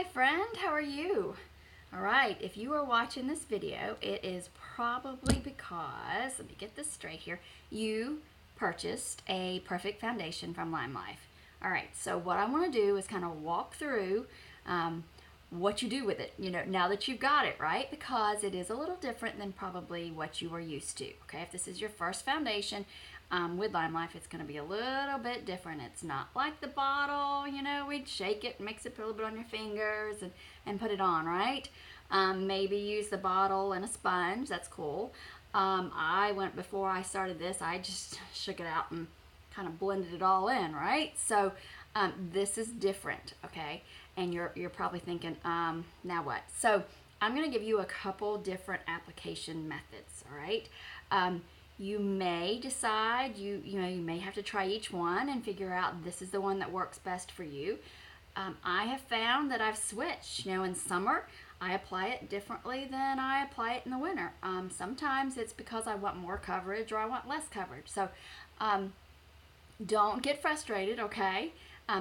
Hi friend, how are you? Alright, if you are watching this video, it is probably because, let me get this straight here, you purchased a perfect foundation from LimeLife. Alright, so what I want to do is kind of walk through what you do with it, now that you've got it, right? Because it is a little different than probably what you were used to, okay? If this is your first foundation with LimeLife, it's going to be a little bit different. It's not like the bottle, we'd shake it, mix it, put a little bit on your fingers and put it on, right? Maybe use the bottle and a sponge, that's cool. Before I started this, I just shook it out and kind of blended it all in, right? So this is different, okay? And you're probably thinking, now what? So I'm going to give you a couple different application methods, all right? You may decide, you may have to try each one and figure out this is the one that works best for you. I have found that I've switched. In summer, I apply it differently than I apply it in the winter. Sometimes it's because I want more coverage or I want less coverage. So don't get frustrated, okay?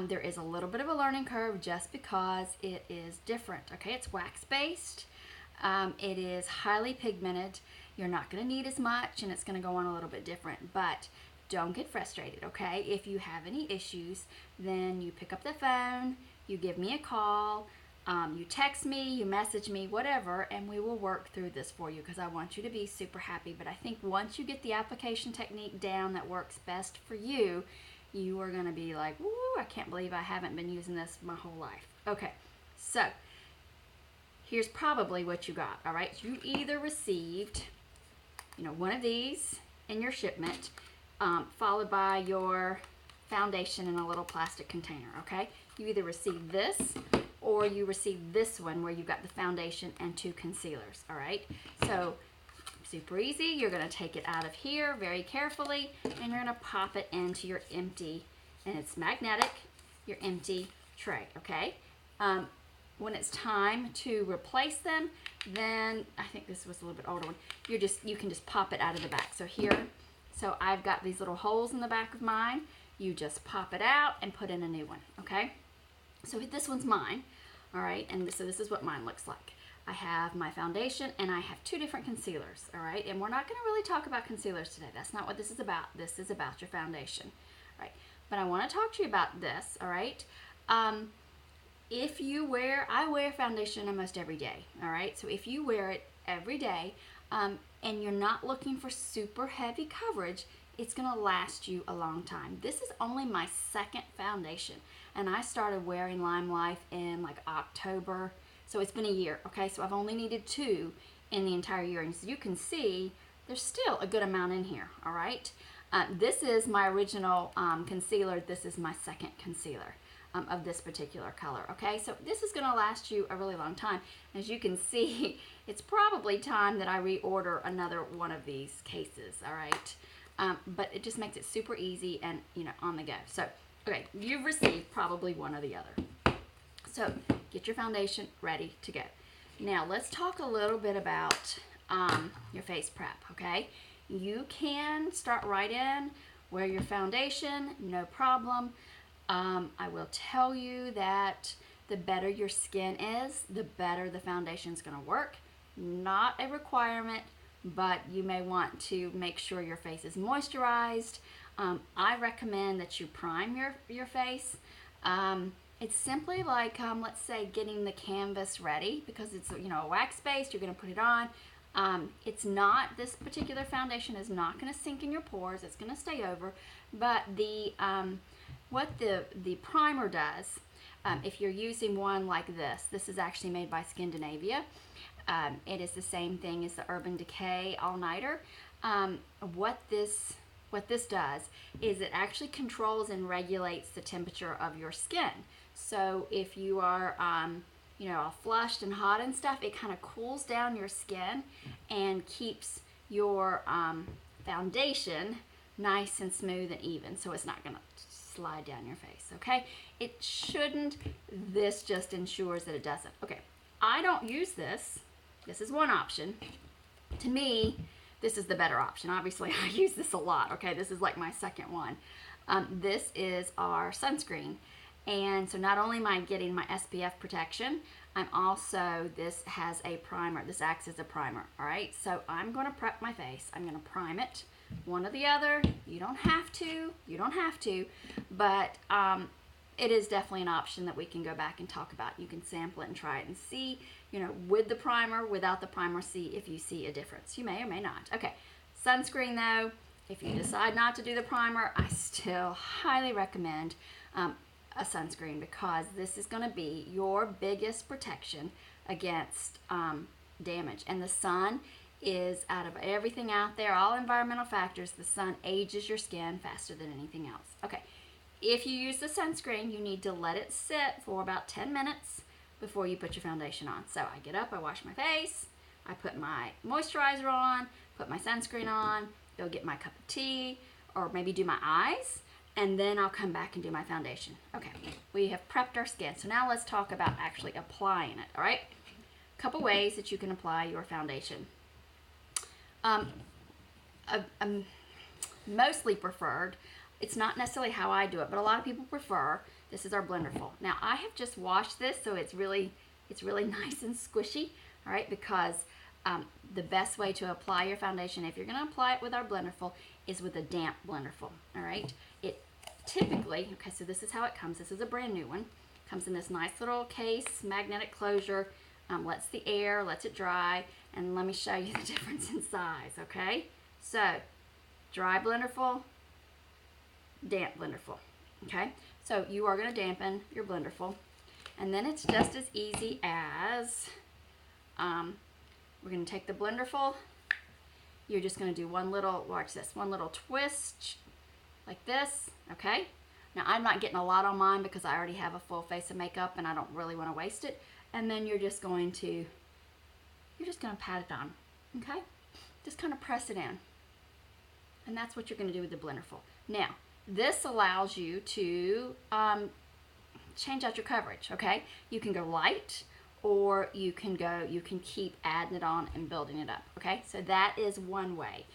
There is a little bit of a learning curve just because it is different, okay? It's wax-based. It is highly pigmented. You're not going to need as much and it's going to go on a little bit different, but don't get frustrated, okay? If you have any issues, then you pick up the phone, you give me a call, you text me, you message me, whatever, and we will work through this for you because I want you to be super happy. But I think once you get the application technique down that works best for you, you are going to be like, woo, I can't believe I haven't been using this my whole life. Okay, so here's probably what you got, all right? You either received, one of these in your shipment, followed by your foundation in a little plastic container, okay? You either received this or you received this one where you got the foundation and 2 concealers, all right? So super easy. You're going to take it out of here very carefully and you're going to pop it into your empty, and it's magnetic, your empty tray, okay? When it's time to replace them, then I think this was a little bit older one. You can just pop it out of the back. So here, I've got these little holes in the back of mine. You just pop it out and put in a new one, okay? So this one's mine, all right? And so this is what mine looks like. I have my foundation and I have 2 different concealers, all right? And we're not going to really talk about concealers today. That's not what this is about. This is about your foundation, all right? But I want to talk to you about this, all right? I wear foundation almost every day, all right? So if you wear it every day and you're not looking for super heavy coverage, it's gonna last you a long time. This is only my 2nd foundation, and I started wearing LimeLife in like October, so it's been a year, okay? So I've only needed 2 in the entire year, and as you can see, there's still a good amount in here, all right? This is my original concealer. This is my 2nd concealer. Of this particular color, okay? So this is gonna last you a really long time. As you can see, it's probably time that I reorder another one of these cases, all right? But it just makes it super easy and, on the go. So, okay, you've received probably one or the other. So, get your foundation ready to go. Now, let's talk a little bit about your face prep, okay? You can start right in, wear your foundation, no problem. I will tell you that the better your skin is, the better the foundation is going to work. Not a requirement, but you may want to make sure your face is moisturized. I recommend that you prime your face. It's simply like, let's say, getting the canvas ready because it's a wax base. You're going to put it on. This particular foundation is not going to sink in your pores. It's going to stay over, but what the primer does, if you're using one like this is actually made by Scandinavia. It is the same thing as the Urban Decay All-Nighter. What this does is it actually controls and regulates the temperature of your skin. So if you are all flushed and hot and stuff, it kind of cools down your skin and keeps your foundation nice and smooth and even, so it's not going to slide down your face, okay? It shouldn't. This just ensures that it doesn't. Okay, I don't use this. This is one option. To me, this is the better option. Obviously, I use this a lot, okay? This is like my 2nd one. This is our sunscreen, And so not only am I getting my SPF protection, I'm also, this has a primer. This acts as a primer, all right? So I'm going to prep my face. I'm going to prime it, one or the other. You don't have to, but it is definitely an option that we can go back and talk about. You can sample it and try it and see, with the primer, without the primer, see if you see a difference. You may or may not. Okay, sunscreen though, if you decide not to do the primer, I still highly recommend a sunscreen, because this is going to be your biggest protection against damage. And the sun is, out of everything out there, all environmental factors, the sun ages your skin faster than anything else. Okay, if you use the sunscreen, you need to let it sit for about 10 minutes before you put your foundation on. So I get up, I wash my face, I put my moisturizer on, put my sunscreen on, go get my cup of tea, or maybe do my eyes, and then I'll come back and do my foundation. Okay, we have prepped our skin. So now let's talk about actually applying it, all right? A couple ways that you can apply your foundation. Mostly preferred, it's not necessarily how I do it, but a lot of people prefer, this is our Blenderful. Now I have just washed this, so it's really nice and squishy, all right, because the best way to apply your foundation, if you're going to apply it with our Blenderful, is with a damp Blenderful, all right? It typically, okay, so this is how it comes. This is a brand new one. Comes in this nice little case, magnetic closure, lets the air, lets it dry, and let me show you the difference in size, okay? So, dry Blenderful, damp Blenderful, okay? So you are going to dampen your Blenderful, and then it's just as easy as, we're going to take the Blenderful, you're just going to do one little, watch this, one little twist, like this, okay? Now I'm not getting a lot on mine because I already have a full face of makeup and I don't really want to waste it. And then you're just going to pat it on, okay? Just kind of press it in. And that's what you're going to do with the Blenderful. Now, this allows you to change out your coverage, okay? You can go light, or you can keep adding it on and building it up, okay? So that is one way.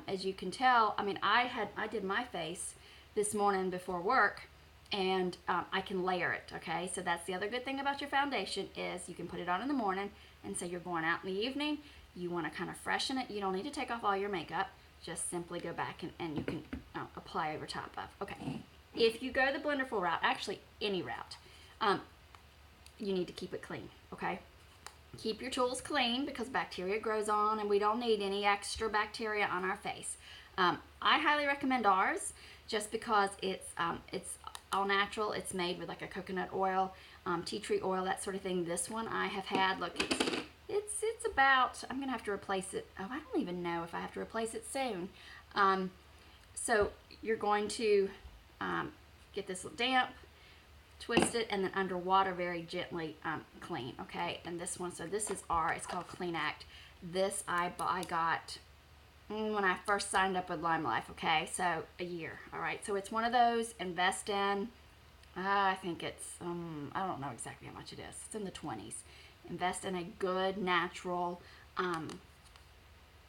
As you can tell, I mean, I did my face this morning before work, and I can layer it, okay? So that's the other good thing about your foundation, is you can put it on in the morning, and say you're going out in the evening, you want to kind of freshen it. You don't need to take off all your makeup. Just simply go back and you can apply over top of. Okay, if you go the Blenderful route, actually any route, you need to keep it clean, okay? Keep your tools clean, because bacteria grows on and we don't need any extra bacteria on our face. I highly recommend ours, just because it's all natural. It's made with like a coconut oil, tea tree oil, that sort of thing. This one I have had, look, it's about, I'm gonna have to replace it. Oh, I don't even know if I have to replace it soon. So you're going to get this damp, twist it, and then underwater very gently clean, okay? And this one, so this is it's called Clean Act. This I got when I first signed up with LimeLife, okay? So a year, all right? So it's one of those, invest in, I think it's, I don't know exactly how much it is. It's in the 20s. Invest in a good, natural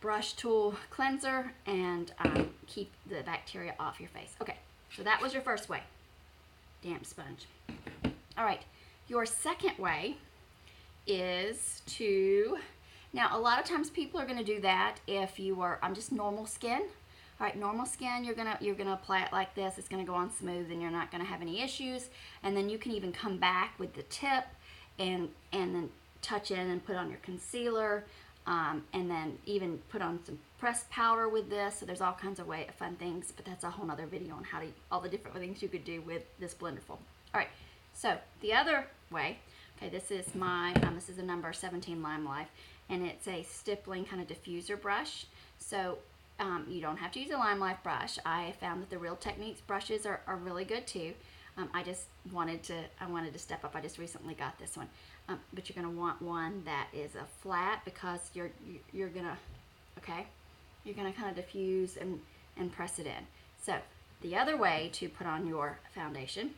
brush tool cleanser, and keep the bacteria off your face. Okay, so that was your first way, damp sponge. All right, your second way is to, now a lot of times people are going to do that if you are, I'm just normal skin. All right, normal skin, you're gonna apply it like this. It's gonna go on smooth, and you're not gonna have any issues. And then you can even come back with the tip and then touch in and put on your concealer, and then even put on some pressed powder with this. So there's all kinds of fun things, but that's a whole nother video on how to, all the different things you could do with this Blenderful. All right, so the other way, okay, this is my, this is a number 17 LimeLife, and it's a stippling kind of diffuser brush. So you don't have to use a LimeLife brush. I found that the Real Techniques brushes are really good too. I just wanted to step up. I just recently got this one. But you're gonna want one that is a flat, because you're gonna kind of diffuse and press it in. So the other way to put on your foundation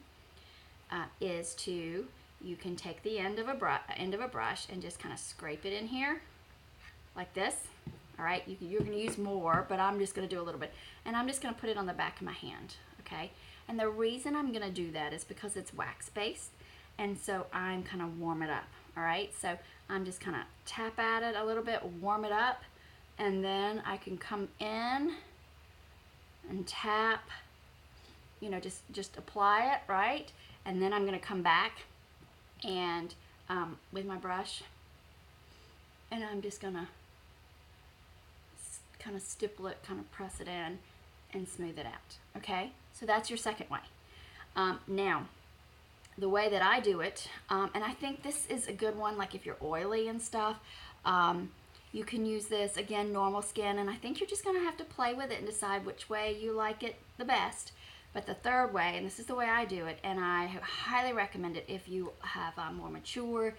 is you can take the end of a brush and just kind of scrape it in here like this. All right, you're going to use more, but I'm just going to do a little bit. And I'm just going to put it on the back of my hand, okay? And the reason I'm going to do that is because it's wax-based, and so I'm kind of warm it up, all right? So I'm just kind of tap at it a little bit, warm it up, and then I can come in and tap, you know, just apply it, right? And then I'm going to come back and with my brush, and I'm just going to kind of stipple it, kind of press it in and smooth it out, okay? So that's your second way. Now, the way that I do it, and I think this is a good one, like if you're oily and stuff, you can use this, again, normal skin, and I think you're just gonna have to play with it and decide which way you like it the best. But the third way, and this is the way I do it, and I highly recommend it if you have more mature,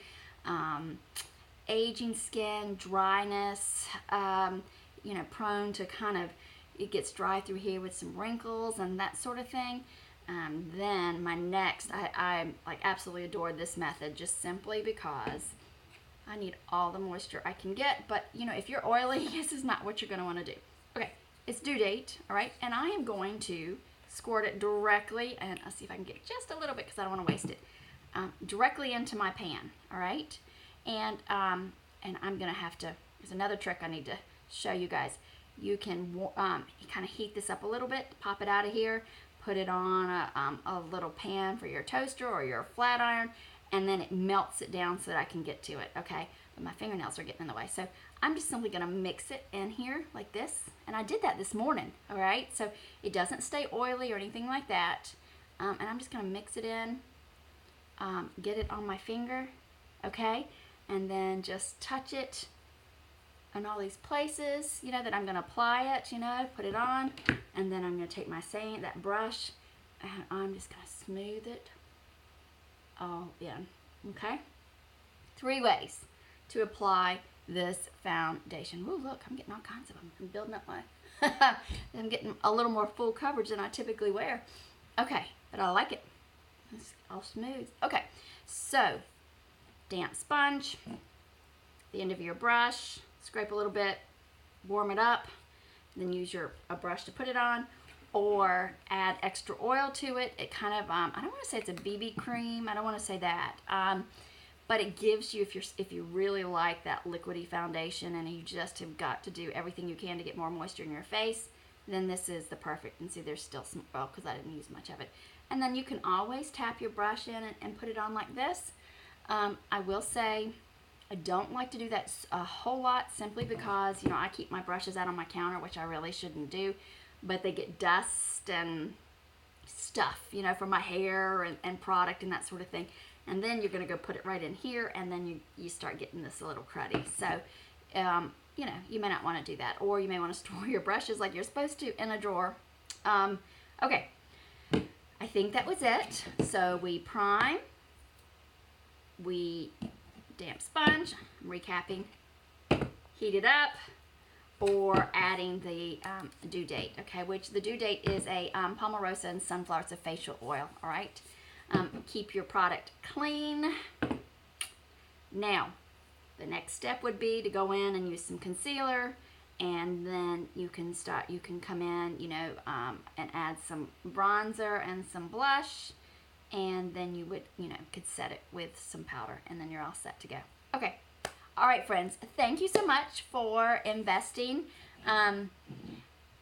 aging skin, dryness, you know, prone to kind of, it gets dry through here with some wrinkles and that sort of thing. Then my next, I like absolutely adore this method just simply because I need all the moisture I can get. But you know, if you're oily, this is not what you're going to want to do. Okay, it's due date, all right, and I am going to squirt it directly, and I'll see if I can get just a little bit because I don't want to waste it, directly into my pan, all right? And I'm going to have to, there's another trick I need to show you guys. You can kind of heat this up a little bit, pop it out of here, put it on a little pan for your toaster or your flat iron, and then it melts it down so that I can get to it, okay? But my fingernails are getting in the way. So I'm just simply gonna mix it in here like this. And I did that this morning, all right? So it doesn't stay oily or anything like that. And I'm just gonna mix it in, get it on my finger, okay? And then just touch it in all these places, you know, that I'm gonna apply it, you know, put it on, and then I'm gonna take my that brush, and I'm just gonna smooth it all in, okay? 3 ways to apply this foundation. Ooh, look, I'm getting all kinds of them. I'm building up my, I'm getting a little more full coverage than I typically wear. Okay, but I like it. It's all smooth. Okay, so damp sponge, the end of your brush, scrape a little bit, warm it up, then use a brush to put it on, or add extra oil to it. It kind of, I don't want to say it's a BB cream, I don't want to say that, but it gives you, if you really like that liquidy foundation and you just have got to do everything you can to get more moisture in your face, then this is the perfect. And see, there's still some oil because I didn't use much of it. And then you can always tap your brush in and put it on like this. I will say, I don't like to do that a whole lot simply because, you know, I keep my brushes out on my counter, which I really shouldn't do, but they get dust and stuff, you know, from my hair and product and that sort of thing. And then you're going to go put it right in here, and then you start getting this a little cruddy. So, you know, you may not want to do that, or you may want to store your brushes like you're supposed to in a drawer. Okay, I think that was it. So we prime, we damp sponge, I'm recapping, heat it up, or adding the due date, okay, which the due date is a Palmarosa and sunflower, it's a facial oil, all right? Keep your product clean. Now, the next step would be to go in and use some concealer, and then you can come in, you know, and add some bronzer and some blush, and then you would, you know, could set it with some powder, and then you're all set to go. Okay. All right, friends, thank you so much for investing in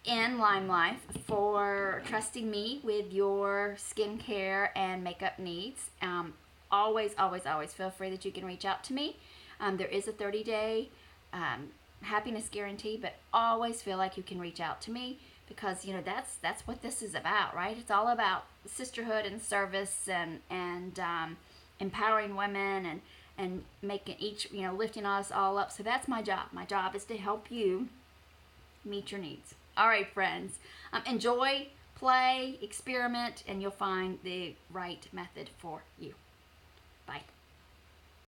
LimeLife, for trusting me with your skincare and makeup needs. Always, always, always feel free that you can reach out to me. There is a 30-day happiness guarantee, but always feel like you can reach out to me because, you know, that's what this is about, right? It's all about sisterhood and service and empowering women and making each, you know, lifting us all up. So that's my job. My job is to help you meet your needs. All right, friends, enjoy, play, experiment, and you'll find the right method for you. Bye.